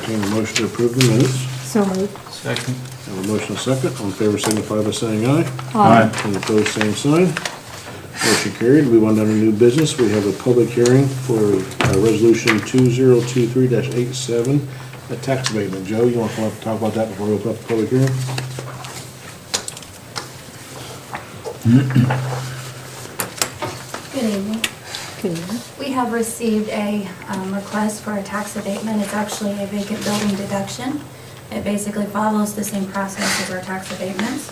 entertain a motion to approve the minutes. So moved. Second. Have a motion and a second. All in favor signify by saying aye. Aye. Any opposed, same sign. Motion carried. We went under new business. We have a public hearing for resolution 2023-87, a tax abatement. Joe, you want to come up and talk about that before we open up the public hearing? Good evening. Good evening. We have received a request for a tax abatement. It's actually a vacant building deduction. It basically follows the same process as our tax abatements.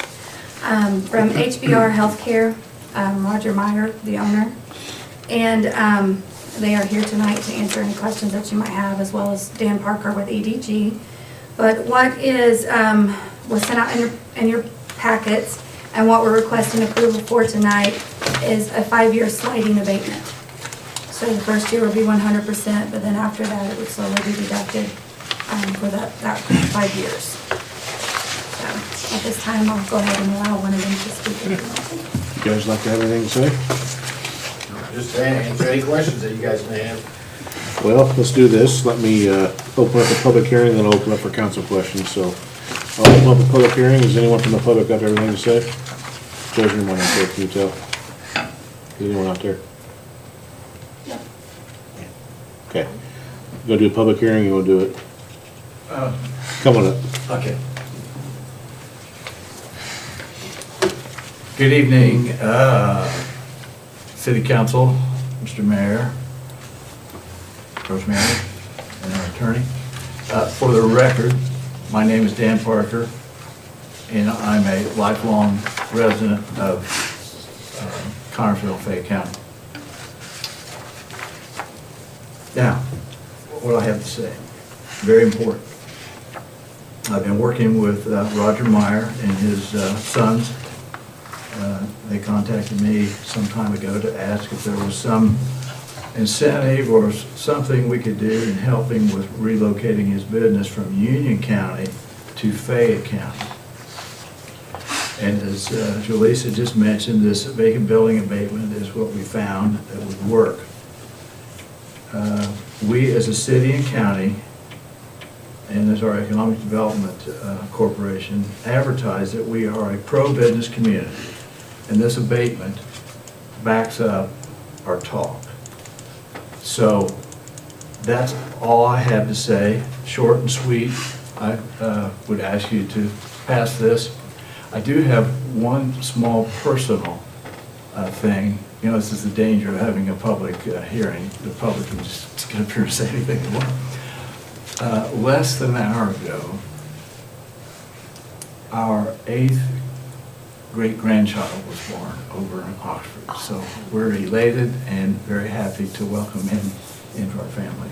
From HBR Healthcare, Roger Meyer, the owner. And they are here tonight to answer any questions that you might have, as well as Dan Parker with EDG. But what is, was sent out in your packets, and what we're requesting approval for tonight is a 5-year sliding abatement. So the first year will be 100%, but then after that, it would slowly be deducted for that 5 years. So at this time, I'll go ahead and allow one of them to speak. You guys like to have anything to say? Just to answer any questions that you guys may have. Well, let's do this. Let me open up the public hearing, then I'll open up for council questions. So I'll open up the public hearing. Does anyone from the public have everything to say? There's anyone out there, can you tell? Is anyone out there? No. Okay. You gonna do a public hearing, you wanna do it? Come on up. Okay. Good evening, City Council, Mr. Mayor, Rosemary, and our attorney. For the record, my name is Dan Parker, and I'm a lifelong resident of Connersville, Fayette County. Now, what do I have to say? Very important. I've been working with Roger Meyer and his sons. They contacted me some time ago to ask if there was some incentive or something we could do in helping with relocating his business from Union County to Fayette County. And as Julissa just mentioned, this vacant building abatement is what we found that would work. We as a city and county, and as our Economic Development Corporation, advertise that we are a pro-business community. And this abatement backs up our talk. So that's all I have to say, short and sweet. I would ask you to pass this. I do have one small personal thing. You know, this is the danger of having a public hearing. The public can just get up here and say anything they want. Less than an hour ago, our 8th great-grandchild was born over in Oxford. So we're elated and very happy to welcome him into our family.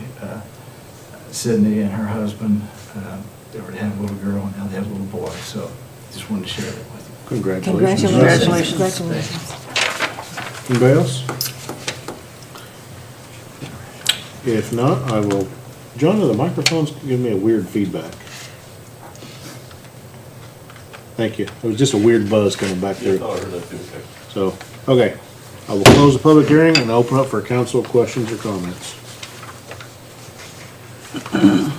Sydney and her husband, they already have a little girl, and now they have a little boy. So just wanted to share that with you. Congratulations. Congratulations. Anybody else? If not, I will. John, the microphone's giving me a weird feedback. Thank you. It was just a weird buzz coming back there. So, okay. I will close the public hearing and open up for council questions or comments. I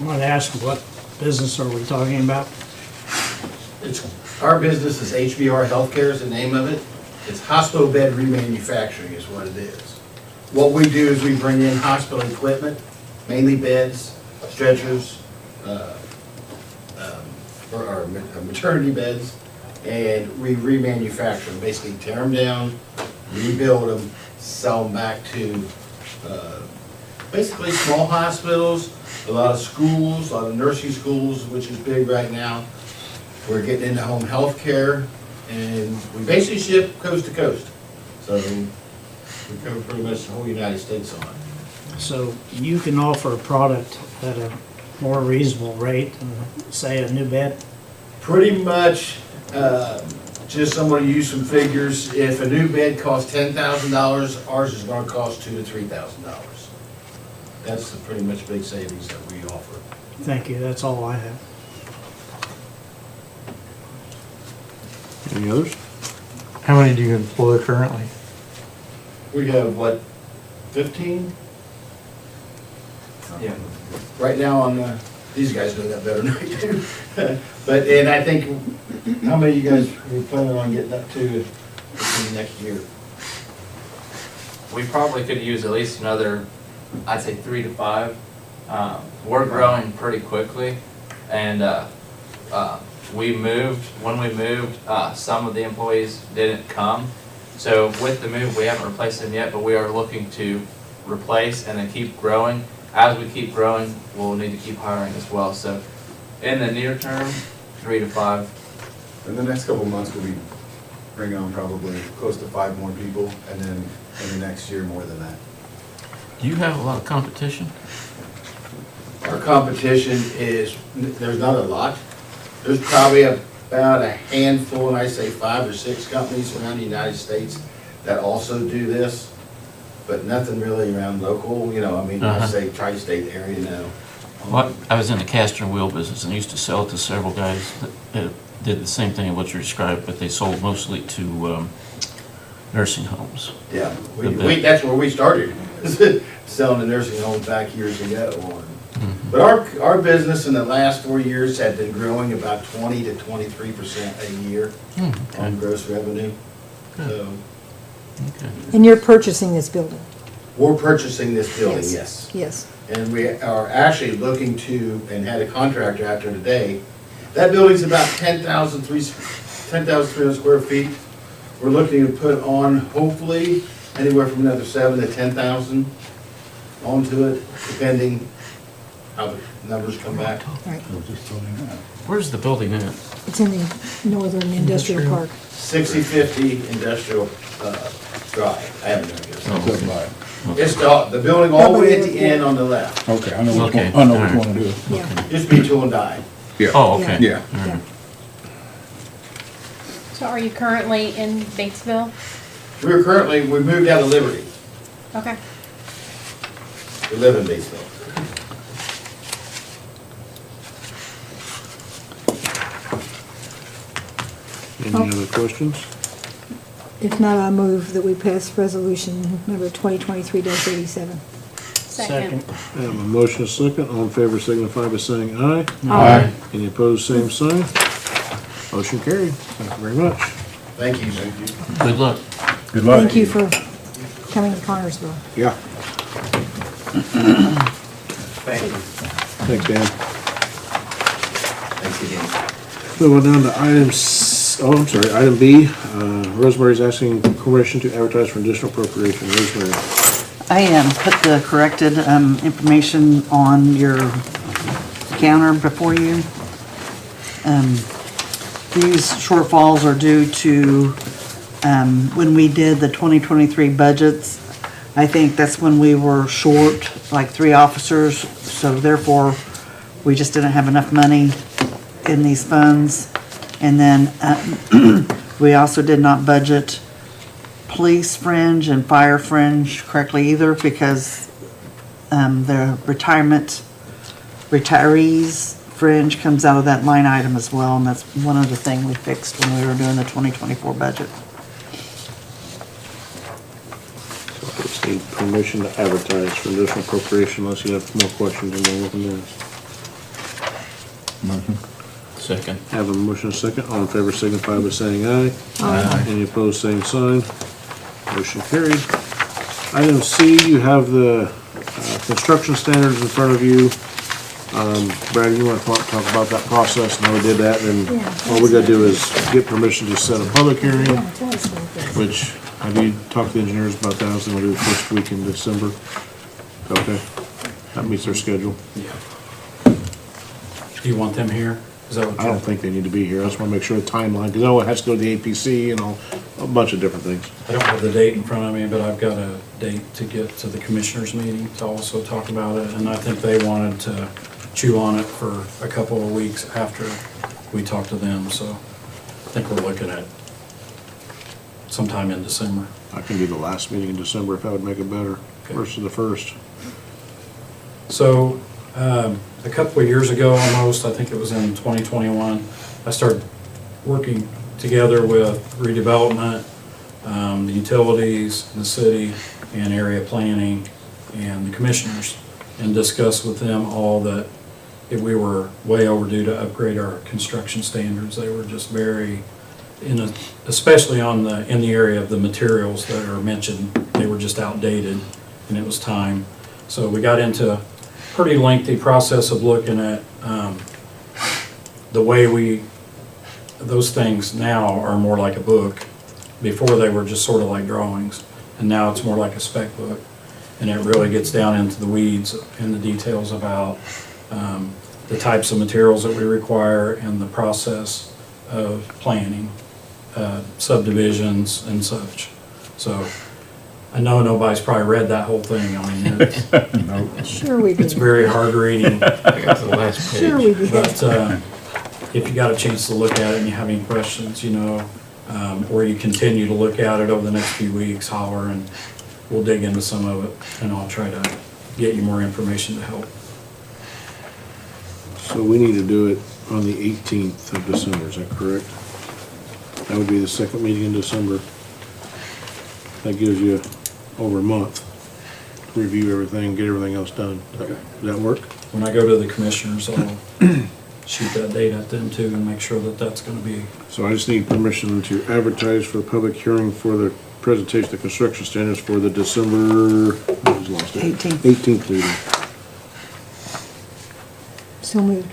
want to ask, what business are we talking about? Our business is HBR Healthcare is the name of it. It's hospital bed remanufacturing is what it is. What we do is we bring in hospital equipment, mainly beds, stretchers, or maternity beds, and we remanufacture them, basically tear them down, rebuild them, sell them back to basically small hospitals, a lot of schools, a lot of nursing schools, which is big right now. We're getting into home health care, and we basically ship coast to coast. So we cover pretty much the whole United States on it. So you can offer a product at a more reasonable rate than, say, a new bed? Pretty much, just someone to use some figures. If a new bed costs $10,000, ours is going to cost $2,000 to $3,000. That's the pretty much big savings that we offer. Thank you, that's all I have. Any others? How many do you employ currently? We have, what, 15? Yeah. Right now on These guys know that better than I do. But, and I think, how many of you guys were planning on getting up to in the next year? We probably could use at least another, I'd say 3 to 5. We're growing pretty quickly, and when we moved, some of the employees didn't come. So with the move, we haven't replaced them yet, but we are looking to replace and then keep growing. As we keep growing, we'll need to keep hiring as well. So in the near term, 3 to 5. In the next couple of months, we'll be bringing on probably close to 5 more people, and then in the next year, more than that. Do you have a lot of competition? Our competition is, there's not a lot. There's probably about a handful, and I say 5 or 6 companies around the United States that also do this, but nothing really around local, you know, I mean, I say tri-state area now. Well, I was in the caster and wheel business and used to sell to several guys that did the same thing as what you described, but they sold mostly to nursing homes. Yeah, that's where we started, selling to nursing homes back years ago. But our business in the last 4 years had been growing about 20 to 23% a year on gross revenue. So Okay. And you're purchasing this building? we're purchasing this building, yes. Yes. And we are actually looking to, and had a contractor out there today. That building's about 10,300 square feet. We're looking to put on, hopefully, anywhere from another 7,000 to 10,000 onto it, depending how the numbers come back. Right. Where's the building at? It's in the Northern Industrial Park. 6050 Industrial Drive. I haven't done it. Oh, okay. It's the building all the way at the end on the left. Okay, I know which Okay. one, I know which one it is. Yeah. Just be tool and die. Oh, okay. Yeah. Yeah. So are you currently in Batesville? We moved out of Liberty. Okay. We live in Batesville. Any other questions? If not, I move that we pass resolution number 2023-87. Second. I have a motion and a second. All in favor signify by saying aye. Aye. Any opposed, same sign. Motion carried. Thank you very much. Thank you. Thank you. Good luck. Good luck. Thank you for coming to Connersville. Yeah. Thank you. Thanks, Dan. Thanks again. Moving down to item B. Rosemary's asking permission to advertise for additional appropriation. Rosemary. I put the corrected information on your counter before you. These shortfalls are due to when we did the 2023 budgets. I think that's when we were short, like 3 officers, so therefore we just didn't have enough money in these funds. And then we also did not budget police fringe and fire fringe correctly either, because the retirees fringe comes out of that line item as well, and that's one other thing we fixed when we were doing the 2024 budget. So I just need permission to advertise for additional appropriation unless you have more questions and we'll open this. Motion. Second. Have a motion and a second. All in favor signify by saying aye. Aye. Any opposed, same sign. Motion carried. Item C, you have the construction standards in front of you. Brad, you want to talk about that process and how we did that? And all we gotta do is get permission to set a public hearing, Yeah, tell us about this. which, have you talked to the engineers about that? I was gonna do the first week in December. Okay, that meets their schedule. Do you want them here? Is that what I don't think they need to be here. I just wanna make sure the timeline, because I know it has to go to the APC and a bunch of different things. I don't have the date in front of me, but I've got a date to get to the commissioners meeting to also talk about it, and I think they wanted to chew on it for a couple of weeks after we talked to them, so I think we're looking at sometime in December. I can do the last meeting in December if that would make it better, Okay. versus the first. So, a couple of years ago almost, I think it was in 2021, I started working together with redevelopment, the utilities, the city, and area planning, and the commissioners, and discuss with them all that we were way overdue to upgrade our construction standards. They were just very, especially in the area of the materials that are mentioned, they were just outdated, and it was time. So we got into a pretty lengthy process of looking at the way those things now are more like a book. Before they were just sort of like drawings, and now it's more like a spec book. And it really gets down into the weeds and the details about the types of materials that we require and the process of planning, subdivisions and such. So I know nobody's probably read that whole thing. I mean, Sure we it's did. very hard reading. I got the last page. Sure we did. But if you got a chance to look at it and you have any questions, or you continue to look at it over the next few weeks, holler, and we'll dig into some of it, and I'll try to get you more information to help. So we need to do it on the 18th of December, is that correct? That would be the second meeting in December. That gives you over a month to review everything, get everything else done. Does that work? When I go to the commissioners, I'll shoot that date at them too and make sure that that's gonna be, So I just need permission to advertise for the public hearing for the presentation of construction standards for the December, I just lost it. 18th meeting. So moved.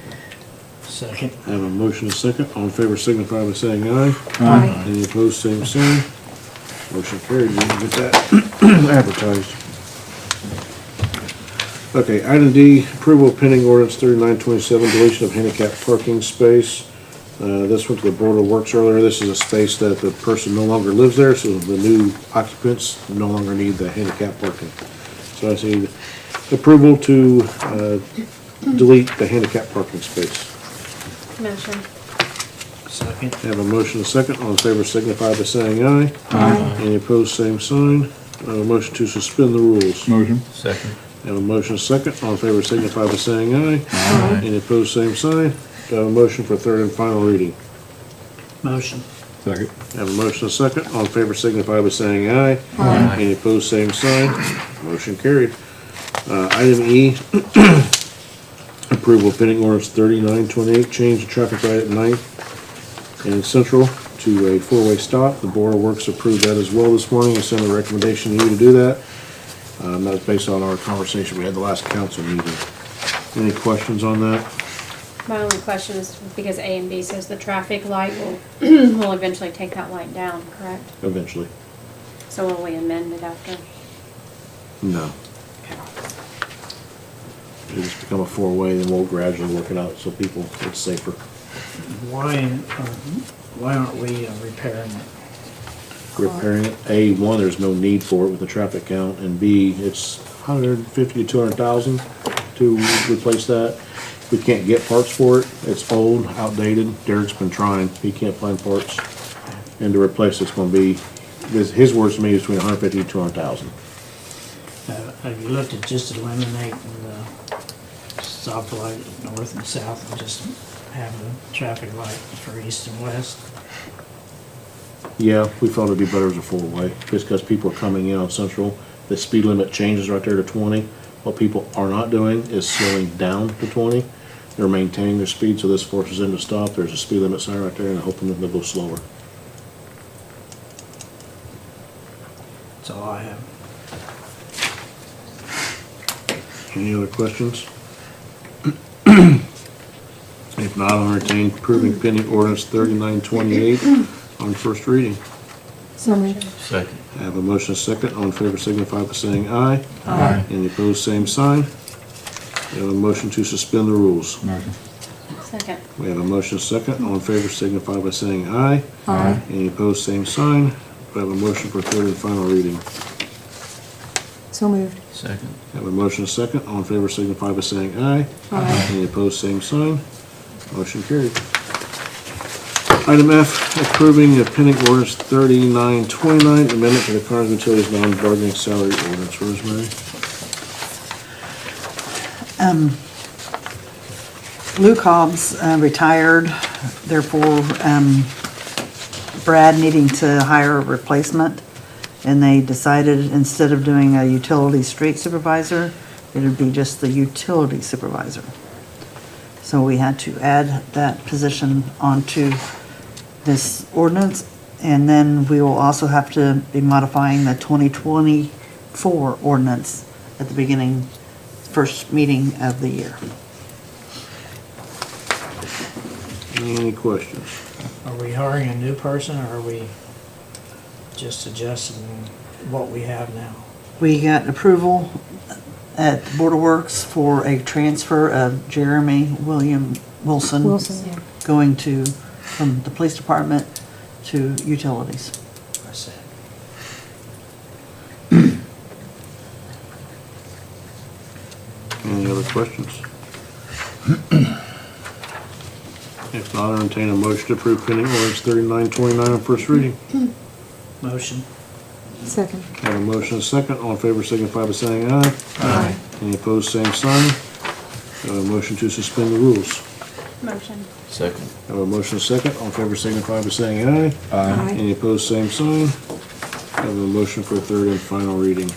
Second. I have a motion and a second. All in favor signify by saying aye. Aye. Any opposed, same sign. Motion carried. You can get that advertised. Okay, item D, approval of pending ordinance 3927, deletion of handicap parking space. This went to the Board of Works earlier. This is a space that the person no longer lives there, so the new occupants no longer need the handicap parking. So I need approval to delete the handicap parking space. Motion. Second. I have a motion and a second. All in favor signify by saying aye. Aye. Any opposed, same sign. I have a motion to suspend the rules. Motion. Second. I have a motion and a second. All in favor signify by saying aye. Aye. Any opposed, same sign. Do I have a motion for third and final reading? Motion. Second. I have a motion and a second. All in favor signify by saying aye. Aye. Any opposed, same sign. Motion carried. Item E, approval of pending ordinance 3928, change the traffic light at 9th and Central to a four-way stop. The Board of Works approved that as well this morning and sent a recommendation to you to do that. That was based on our conversation we had the last council meeting. Any questions on that? My only question is because A and B says the traffic light will, will eventually take that light down, correct? Eventually. So will we amend it after? No. It'll just become a four-way, then we'll gradually work it out so people, it's safer. Why aren't we repairing it? Repairing it, A, one, there's no need for it with the traffic count, and B, it's 150 to 200,000 to replace that. We can't get parts for it, it's old, outdated, Derek's been trying, he can't find parts. And to replace it's gonna be, his words to me is between 150 to 200,000. Have you looked at just eliminating the stoplight north and south and just have a traffic light for east and west? Yeah, we felt it'd be better as a four-way, just because people are coming in on Central. The speed limit changes right there to 20. What people are not doing is slowing down to 20. They're maintaining their speed, so this forces them to stop. There's a speed limit sign right there, and hoping that they'll go slower. That's all I have. Any other questions? If not, I'll entertain approving pending ordinance 3928 on first reading. So moved. Second. I have a motion and a second. All in favor signify by saying aye. Aye. Any opposed, same sign. We have a motion to suspend the rules. Motion. Second. We have a motion and a second. All in favor signify by saying aye. Aye. Any opposed, same sign. We have a motion for third and final reading. So moved. Second. I have a motion and a second. All in favor signify by saying aye. Aye. Any opposed, same sign. Motion carried. Item F, approving the pending ordinance 3929, amendment to the Connersville Utilities non-bargaining salary ordinance. Rosemary? Luke Hobbs retired, therefore Brad needing to hire a replacement. And they decided instead of doing a utility street supervisor, it would be just the utility supervisor. So we had to add that position onto this ordinance. And then we will also have to be modifying the 2024 ordinance at the beginning, first meeting of the year. Any questions? Are we hiring a new person, or are we just adjusting what we have now? We got approval at the Board of Works for a transfer of Jeremy Wilson Wilson, yeah. going to, from the police department to utilities. I said, Any other questions? If not, I'll entertain a motion to approve pending ordinance 3929 on first reading. motion. Second. Have a motion and a second. All in favor signify by saying aye. Aye. Any opposed, same sign. Have a motion to suspend the rules. Motion. Second. Have a motion and a second. All in favor signify by saying aye. Aye. Any opposed, same sign. Have a motion for third and final reading.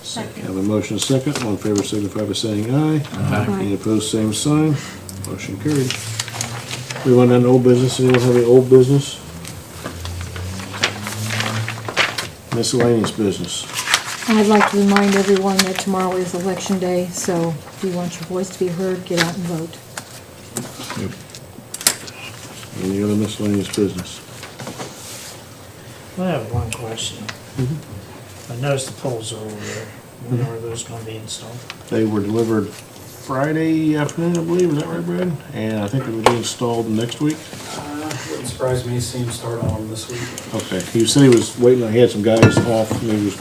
Second. Have a motion and a second. All in favor signify by saying aye. Aye. Any opposed, same sign. Motion carried. We went on to old business. Anyone have any old business? Miscellaneous business. I'd like to remind everyone that tomorrow is election day, so if you want your voice to be heard, get out and vote. Any other miscellaneous business? I have one question. I noticed the poles are over there. When are those gonna be installed? They were delivered Friday afternoon, I believe. Is that right, Brad? And I think it will be installed next week. Wouldn't surprise me to see him start on them this week. Okay. He said he was waiting. He had some guys off. And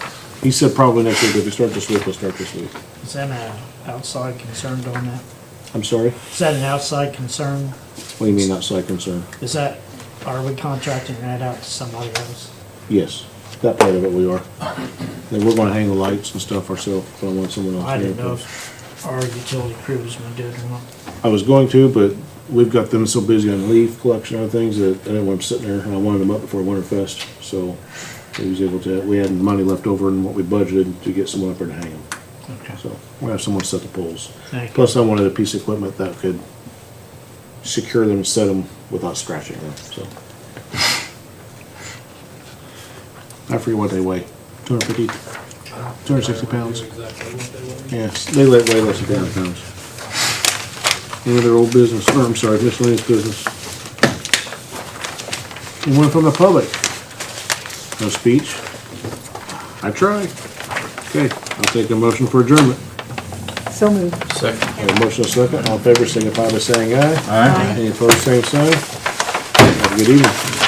he said probably next week. If we start this week, we'll start this week. Is that an outside concern on that? I'm sorry? Is that an outside concern? What do you mean outside concern? Is that, are we contracting that out to somebody else? Yes. That part of it we are. Then we're gonna hang the lights and stuff ourselves. So I want someone else. I to didn't do it. know if our utility crew was gonna do it or not. I was going to, but we've got them so busy on leaf collection and other things that I didn't want them sitting there, and I wanted them up before Winterfest, so he was able to, we had money left over in what we budgeted to get someone up there to hang them. Okay, So we'll have someone set the poles. thank you. Plus I wanted a piece of equipment that could secure them and set them without scratching them, so. I forget what they weigh, 250, 260 pounds? Yes, they weigh less than 200 pounds. Any other old business, or I'm sorry, miscellaneous business? Anyone from the public? No speech? I tried. Okay, I'll take a motion for adjournment. So moved. Second. Have a motion and a second. All in favor signify by saying aye. Aye. Any opposed, same sign. Have a good evening.